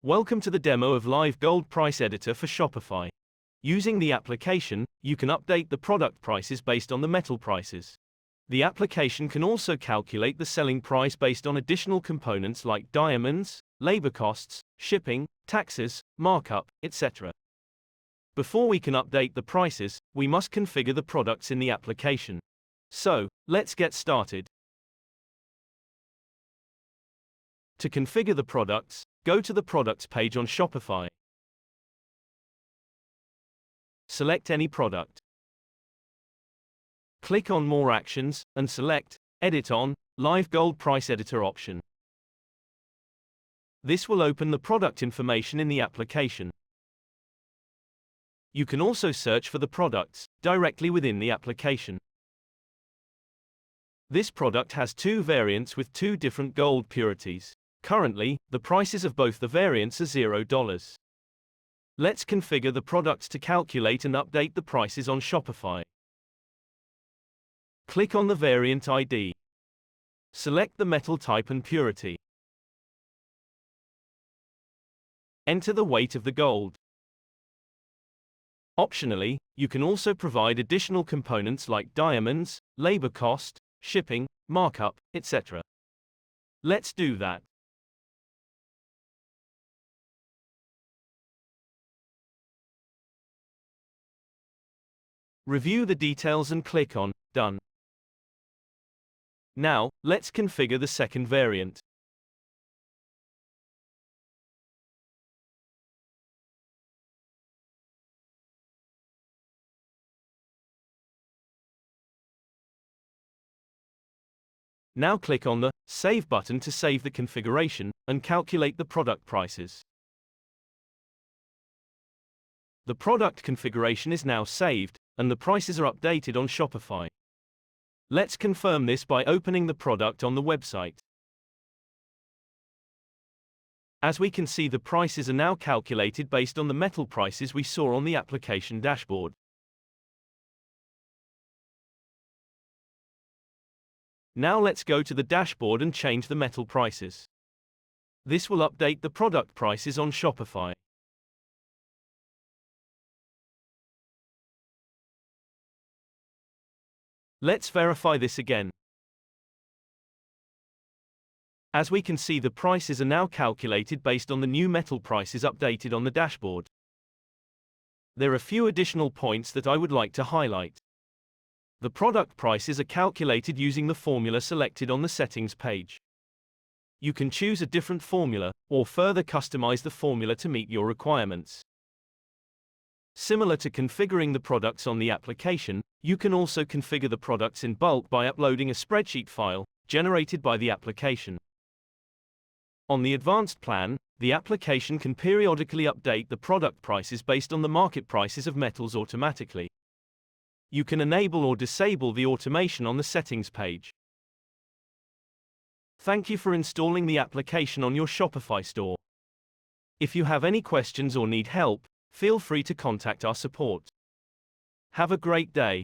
Welcome to the demo of Live Gold Price Editor for Shopify. Using the application, you can update the product prices based on the metal prices. The application can also calculate the selling price based on additional components like diamonds, labor costs, shipping, taxes, markup, etc. Before we can update the prices, we must configure the products in the application. So, let's get started. To configure the products, go to the Products page on Shopify. Select any product. Click on More Actions, and select Edit on Live Gold Price Editor option. This will open the product information in the application. You can also search for the products directly within the application. This product has two variants with two different gold purities. Currently, the prices of both the variants are $0. Let's configure the products to calculate and update the prices on Shopify. Click on the variant ID. Select the metal type and purity. Enter the weight of the gold. Optionally, you can also provide additional components like diamonds, labor cost, shipping, markup, etc. Let's do that. Review the details and click on Done. Now, let's configure the second variant. Now click on the Save button to save the configuration and calculate the product prices. The product configuration is now saved, and the prices are updated on Shopify. Let's confirm this by opening the product on the website. As we can see, the prices are now calculated based on the metal prices we saw on the application dashboard. Now let's go to the dashboard and change the metal prices. This will update the product prices on Shopify. Let's verify this again. As we can see, the prices are now calculated based on the new metal prices updated on the dashboard. There are a few additional points that I would like to highlight. The product prices are calculated using the formula selected on the settings page. You can choose a different formula, or further customize the formula to meet your requirements. Similar to configuring the products on the application, you can also configure the products in bulk by uploading a spreadsheet file, generated by the application. On the advanced plan, the application can periodically update the product prices based on the market prices of metals automatically. You can enable or disable the automation on the settings page. Thank you for installing the application on your Shopify store. If you have any questions or need help, feel free to contact our support. Have a great day.